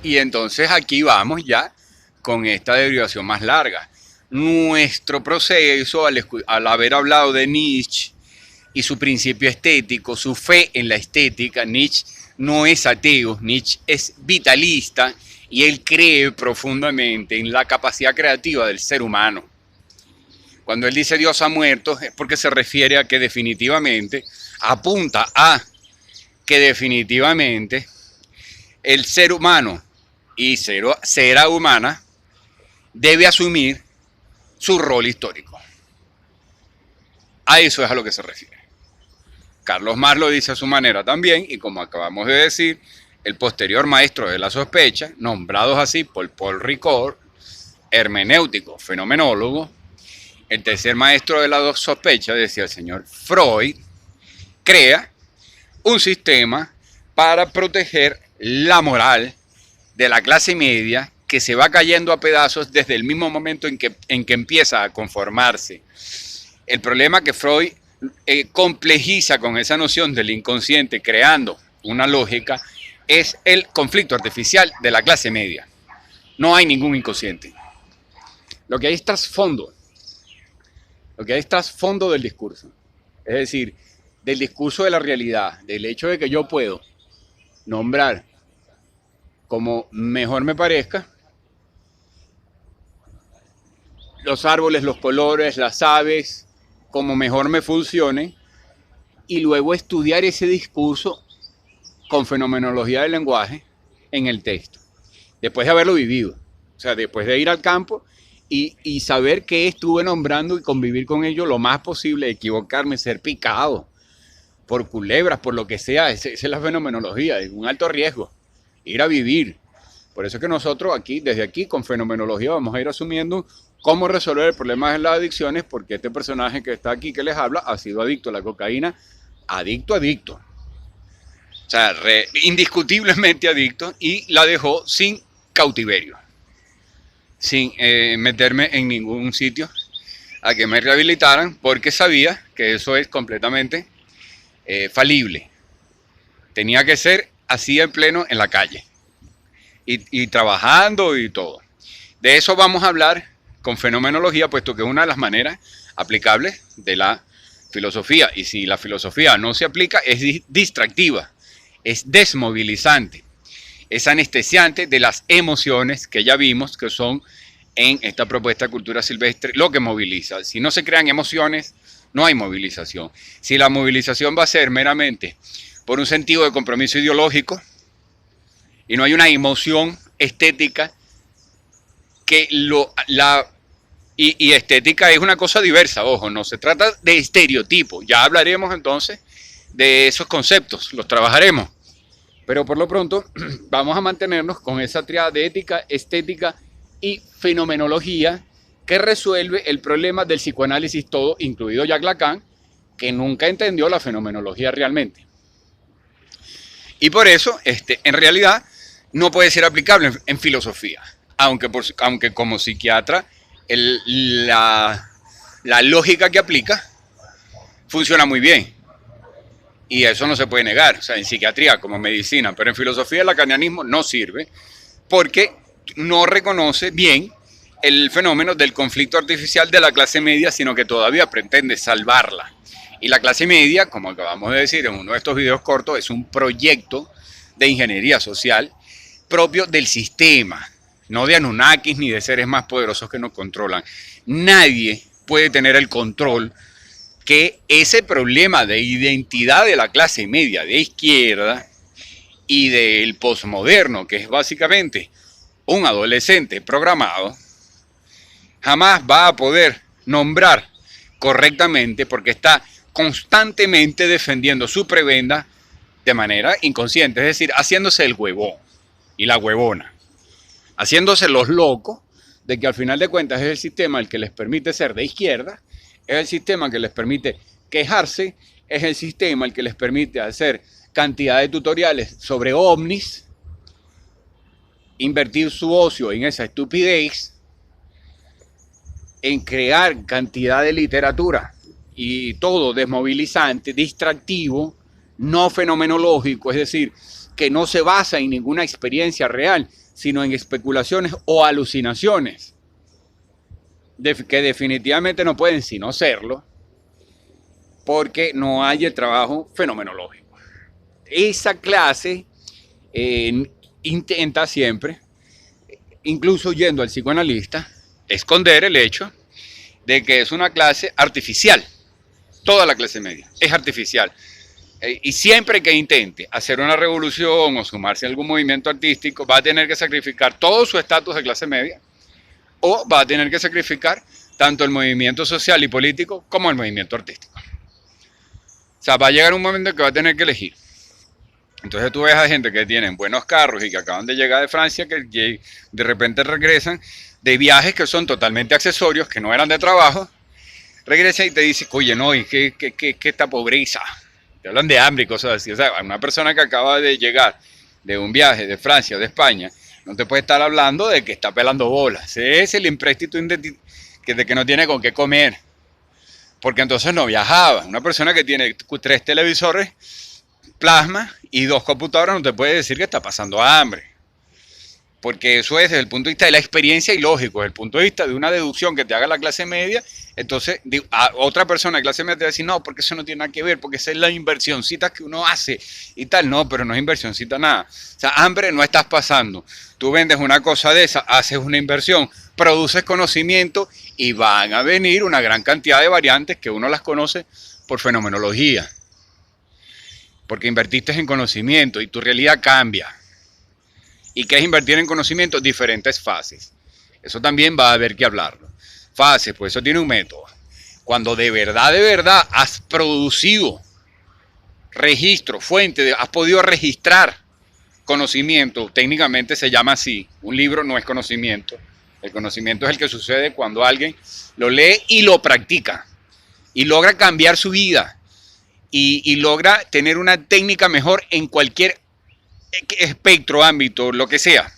Y entonces aquí vamos ya con esta derivación más larga. Nuestro proceso, al haber hablado de Nietzsche y su principio estético, su fe en la estética, Nietzsche no es ateo, Nietzsche es vitalista y él cree profundamente en la capacidad creativa del ser humano. Cuando él dice Dios ha muerto es porque se refiere a que definitivamente apunta a que definitivamente el ser humano y será humana debe asumir su rol histórico. A eso es a lo que se refiere. Carlos Marx lo dice a su manera también, y como acabamos de decir, el posterior maestro de la sospecha, nombrados así por Paul Ricoeur, hermenéutico, fenomenólogo, el tercer maestro de la sospecha, decía el señor Freud, crea un sistema para proteger la moral de la clase media que se va cayendo a pedazos desde el mismo momento en que empieza a conformarse. El problema que Freud complejiza con esa noción del inconsciente, creando una lógica, es el conflicto artificial de la clase media. No hay ningún inconsciente. Lo que hay es trasfondo. Lo que hay es trasfondo del discurso. Es decir, del discurso de la realidad, del hecho de que yo puedo nombrar como mejor me parezca los árboles, los colores, las aves, como mejor me funcione, y luego estudiar ese discurso con fenomenología del lenguaje en el texto, después de haberlo vivido, o sea, después de ir al campo y saber qué estuve nombrando y convivir con ello lo más posible, equivocarme, ser picado por culebras, por lo que sea. Esa es la fenomenología, es un alto riesgo, ir a vivir. Por eso es que nosotros aquí, desde aquí, con fenomenología vamos a ir asumiendo cómo resolver el problema de las adicciones, porque este personaje que está aquí, que les habla, ha sido adicto a la cocaína, adicto. O sea, indiscutiblemente adicto, y la dejó sin cautiverio, sin meterme en ningún sitio a que me rehabilitaran, porque sabía que eso es completamente falible. Tenía que ser así en pleno en la calle y trabajando y todo. De eso vamos a hablar con fenomenología, puesto que es una de las maneras aplicables de la filosofía. Y si la filosofía no se aplica, es distractiva, es desmovilizante, es anestesiante de las emociones que ya vimos que son en esta propuesta de cultura silvestre lo que moviliza. Si no se crean emociones, no hay movilización. Si la movilización va a ser meramente por un sentido de compromiso ideológico y no hay una emoción estética que y estética es una cosa diversa, ojo, no se trata de estereotipos. Ya hablaremos entonces de esos conceptos, los trabajaremos. Pero por lo pronto vamos a mantenernos con esa triada de ética, estética y fenomenología que resuelve el problema del psicoanálisis todo, incluido Jacques Lacan, que nunca entendió la fenomenología realmente. Y por eso, en realidad, no puede ser aplicable en filosofía, aunque como psiquiatra la lógica que aplica funciona muy bien. Y eso no se puede negar, o sea, en psiquiatría como medicina, pero en filosofía el lacanianismo no sirve porque no reconoce bien el fenómeno del conflicto artificial de la clase media, sino que todavía pretende salvarla. Y la clase media, como acabamos de decir en uno de estos videos cortos, es un proyecto de ingeniería social propio del sistema, no de Anunnakis ni de seres más poderosos que nos controlan. Nadie puede tener el control que ese problema de identidad de la clase media de izquierda y del posmoderno, que es básicamente un adolescente programado, jamás va a poder nombrar correctamente porque está constantemente defendiendo su prebenda de manera inconsciente, es decir, haciéndose el huevón y la huevona, haciéndose los locos de que al final de cuentas es el sistema el que les permite ser de izquierda, es el sistema que les permite quejarse, es el sistema el que les permite hacer cantidad de tutoriales sobre ovnis, invertir su ocio en esa estupidez, en crear cantidad de literatura y todo desmovilizante, distractivo, no fenomenológico, es decir, que no se basa en ninguna experiencia real, sino en especulaciones o alucinaciones, que definitivamente no pueden sino serlo, porque no hay el trabajo fenomenológico. Esa clase intenta siempre, incluso yendo al psicoanalista, esconder el hecho de que es una clase artificial. Toda la clase media es artificial. Y siempre que intente hacer una revolución o sumarse a algún movimiento artístico, va a tener que sacrificar todo su estatus de clase media, o va a tener que sacrificar tanto el movimiento social y político como el movimiento artístico. O sea, va a llegar un momento en que va a tener que elegir. Entonces tú ves a gente que tienen buenos carros y que acaban de llegar de Francia, que de repente regresan de viajes que son totalmente accesorios, que no eran de trabajo, regresa y te dice, oye, no, ¿y qué esta pobreza? Te hablan de hambre y cosas así. O sea, una persona que acaba de llegar de un viaje de Francia o de España, no te puede estar hablando de que está pelando bolas. Ese es el empréstito de que no tiene con qué comer. Porque entonces no viajaba. Una persona que tiene 3 televisores plasma y 2 computadoras no te puede decir que está pasando hambre. Porque eso es desde el punto de vista de la experiencia y lógico, desde el punto de vista de una deducción que te haga la clase media. Entonces a otra persona de clase media te va a decir, no, porque eso no tiene nada que ver, porque esa es la inversioncita que uno hace y tal. No, pero no es inversioncita nada. O sea, hambre no estás pasando. Tú vendes una cosa de esa, haces una inversión, produces conocimiento y van a venir una gran cantidad de variantes que uno las conoce por fenomenología. Porque invertiste en conocimiento y tu realidad cambia. ¿Y qué es invertir en conocimiento? Diferentes fases. Eso también va a haber que hablarlo. Fases, pues eso tiene un método. Cuando de verdad has producido registro, fuente, has podido registrar conocimiento, técnicamente se llama así. Un libro no es conocimiento. El conocimiento es el que sucede cuando alguien lo lee y lo practica. Y logra cambiar su vida. Y logra tener una técnica mejor en cualquier espectro, ámbito, lo que sea.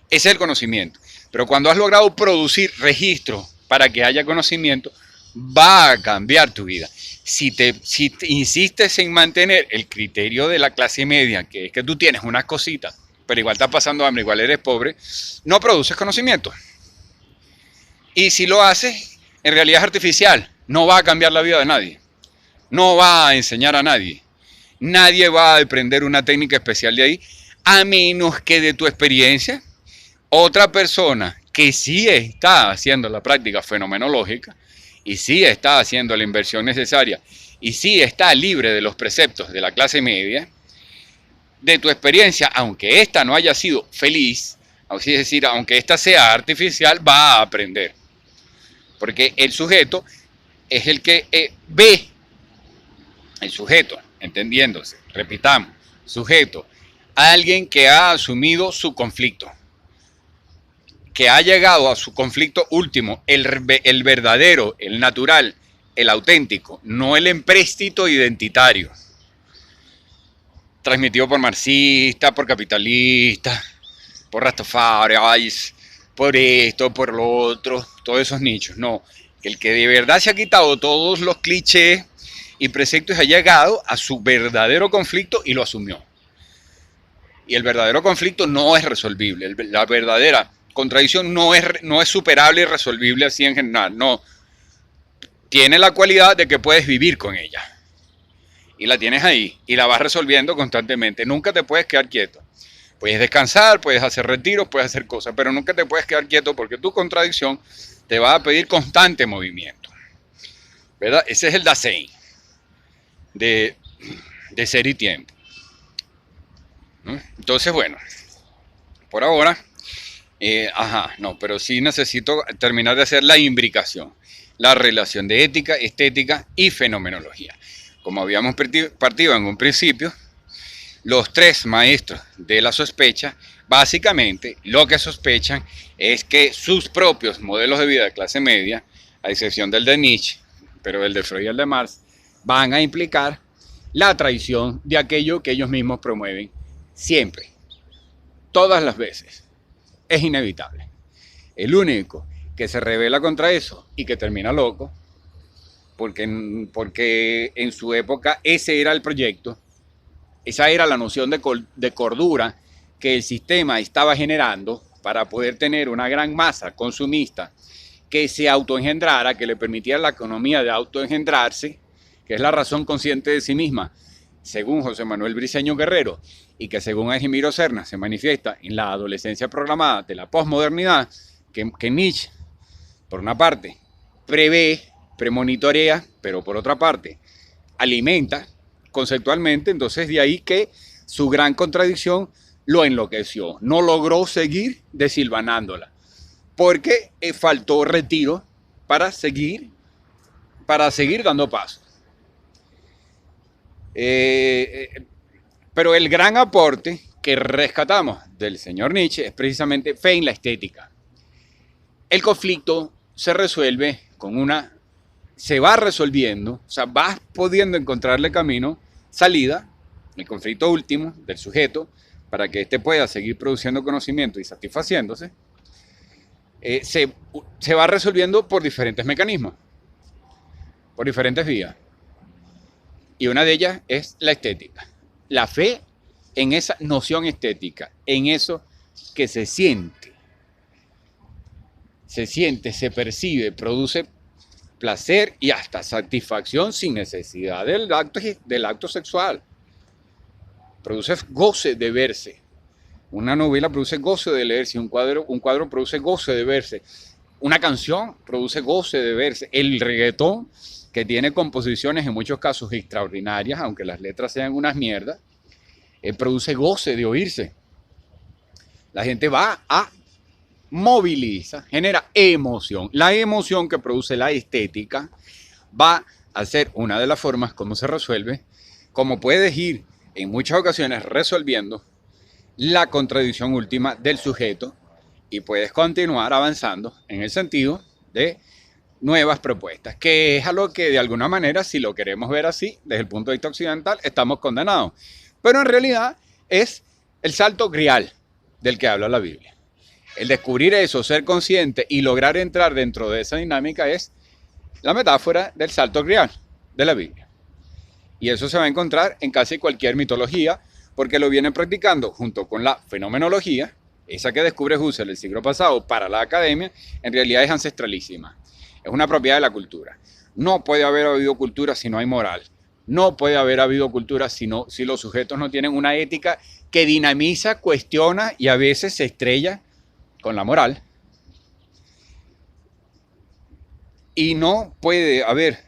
Ese es el conocimiento. Pero cuando has logrado producir registro para que haya conocimiento, va a cambiar tu vida. Si te insistes en mantener el criterio de la clase media, que es que tú tienes unas cositas, pero igual estás pasando hambre, igual eres pobre, no produces conocimiento. Y si lo haces, en realidad es artificial. No va a cambiar la vida de nadie. No va a enseñar a nadie. Nadie va a aprender una técnica especial de ahí, a menos que de tu experiencia, otra persona que sí está haciendo la práctica fenomenológica y sí está haciendo la inversión necesaria y sí está libre de los preceptos de la clase media, de tu experiencia, aunque esta no haya sido feliz, es decir, aunque esta sea artificial, va a aprender. Porque el sujeto es el que ve, el sujeto, entendiéndose, repitamos, sujeto, alguien que ha asumido su conflicto, que ha llegado a su conflicto último, el verdadero, el natural, el auténtico, no el empréstito identitario, transmitido por marxistas, por capitalistas, por rastafarianos, por esto, por lo otro, todos esos nichos. No, el que de verdad se ha quitado todos los clichés y preceptos, ha llegado a su verdadero conflicto y lo asumió. Y el verdadero conflicto no es resolvible, la verdadera contradicción no es superable y resolvible así en general, no. Tiene la cualidad de que puedes vivir con ella. Y la tienes ahí y la vas resolviendo constantemente. Nunca te puedes quedar quieto. Puedes descansar, puedes hacer retiros, puedes hacer cosas, pero nunca te puedes quedar quieto porque tu contradicción te va a pedir constante movimiento. ¿Verdad? Ese es el Dasein de ser y tiempo. ¿No? Entonces, bueno, por ahora, pero sí necesito terminar de hacer la imbricación, la relación de ética, estética y fenomenología. Como habíamos partido en un principio, los 3 maestros de la sospecha, básicamente lo que sospechan es que sus propios modelos de vida de clase media, a excepción del de Nietzsche, pero el de Freud y el de Marx, van a implicar la traición de aquello que ellos mismos promueven siempre, todas las veces. Es inevitable. El único que se rebela contra eso y que termina loco, porque en su época ese era el proyecto, Esa era la noción de cordura que el sistema estaba generando para poder tener una gran masa consumista que se autoengendrara, que le permitiera a la economía de autoengendrarse, que es la razón consciente de sí misma, según José Manuel Briceño Guerrero, y que según Ejimiro Serna se manifiesta en la adolescencia programada de la posmodernidad, que Nietzsche, por una parte, prevé, premonitorea, pero por otra parte, alimenta conceptualmente. Entonces de ahí que su gran contradicción lo enloqueció, no logró seguir desilvanándola, porque faltó retiro para seguir dando paso. Pero el gran aporte que rescatamos del señor Nietzsche es precisamente fe en la estética. El conflicto se resuelve se va resolviendo, o sea, vas pudiendo encontrarle camino, salida, el conflicto último del sujeto, para que éste pueda seguir produciendo conocimiento y satisfaciéndose, se va resolviendo por diferentes mecanismos, por diferentes vías. Y una de ellas es la estética. La fe en esa noción estética, en eso que se siente, se percibe, produce placer y hasta satisfacción sin necesidad del acto sexual. Produce goce de verse. Una novela produce goce de leerse, un cuadro produce goce de verse. Una canción produce goce de verse. El reggaetón, que tiene composiciones en muchos casos extraordinarias, aunque las letras sean unas mierdas, produce goce de oírse. La gente moviliza, genera emoción. La emoción que produce la estética va a ser una de las formas como se resuelve, como puedes ir en muchas ocasiones resolviendo la contradicción última del sujeto y puedes continuar avanzando en el sentido de nuevas propuestas, que es algo que de alguna manera, si lo queremos ver así, desde el punto de vista occidental, estamos condenados. Pero en realidad es el salto grial del que habla la Biblia. El descubrir eso, ser consciente y lograr entrar dentro de esa dinámica es la metáfora del salto grial de la Biblia. Y eso se va a encontrar en casi cualquier mitología, porque lo vienen practicando junto con la fenomenología, esa que descubre Husserl el siglo pasado para la academia, en realidad es ancestralísima. Es una propiedad de la cultura. No puede haber habido cultura si no hay moral. No puede haber habido cultura si los sujetos no tienen una ética que dinamiza, cuestiona y a veces se estrella con la moral. Y no puede haber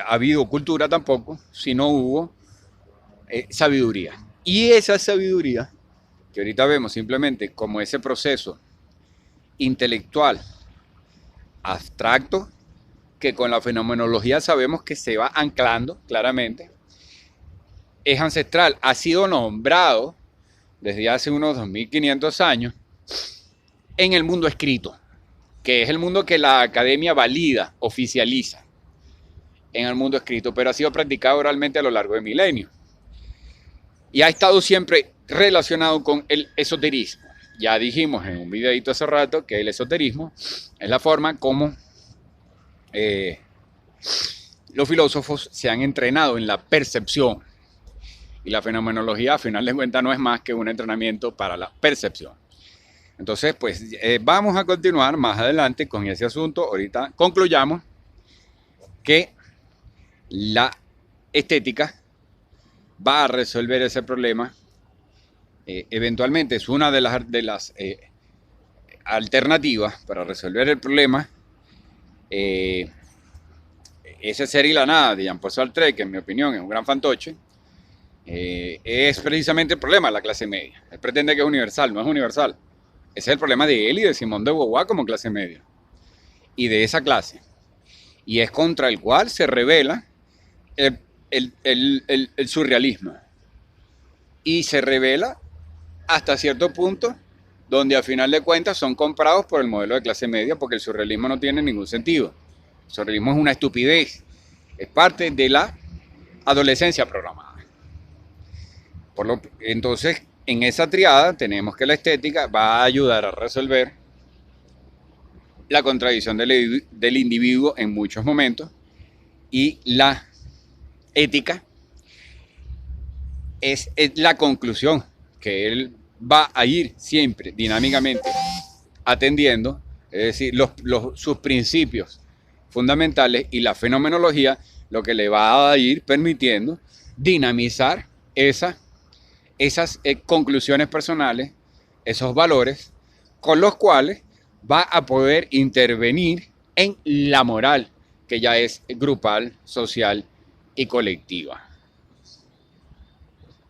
habido cultura tampoco si no hubo sabiduría. Y esa sabiduría, que ahorita vemos simplemente como ese proceso intelectual abstracto, que con la fenomenología sabemos que se va anclando claramente, es ancestral, ha sido nombrado desde hace unos 2500 años en el mundo escrito, que es el mundo que la academia valida, oficializa en el mundo escrito, pero ha sido practicado oralmente a lo largo de milenios. Y ha estado siempre relacionado con el esoterismo. Ya dijimos en un videito hace rato que el esoterismo es la forma como los filósofos se han entrenado en la percepción. Y la fenomenología, a final de cuentas, no es más que un entrenamiento para la percepción. Entonces, pues vamos a continuar más adelante con ese asunto. Ahorita concluyamos que la estética va a resolver ese problema. Eventualmente es una de las alternativas para resolver el problema. Ese ser y la nada de Jean-Paul Sartre, que en mi opinión es un gran fantoche, es precisamente el problema de la clase media. Él pretende que es universal, no es universal. Ese es el problema de él y de Simone de Beauvoir como clase media. Y de esa clase. Y es contra el cual se revela el surrealismo. Y se revela hasta cierto punto donde a final de cuentas son comprados por el modelo de clase media, porque el surrealismo no tiene ningún sentido. El surrealismo es una estupidez. Es parte de la adolescencia programada. Entonces, en esa triada tenemos que la estética va a ayudar a resolver la contradicción del individuo en muchos momentos, y la ética es la conclusión que él va a ir siempre dinámicamente atendiendo, es decir, sus principios fundamentales y la fenomenología, lo que le va a ir permitiendo dinamizar esas conclusiones personales, esos valores, con los cuales va a poder intervenir en la moral, que ya es grupal, social y colectiva.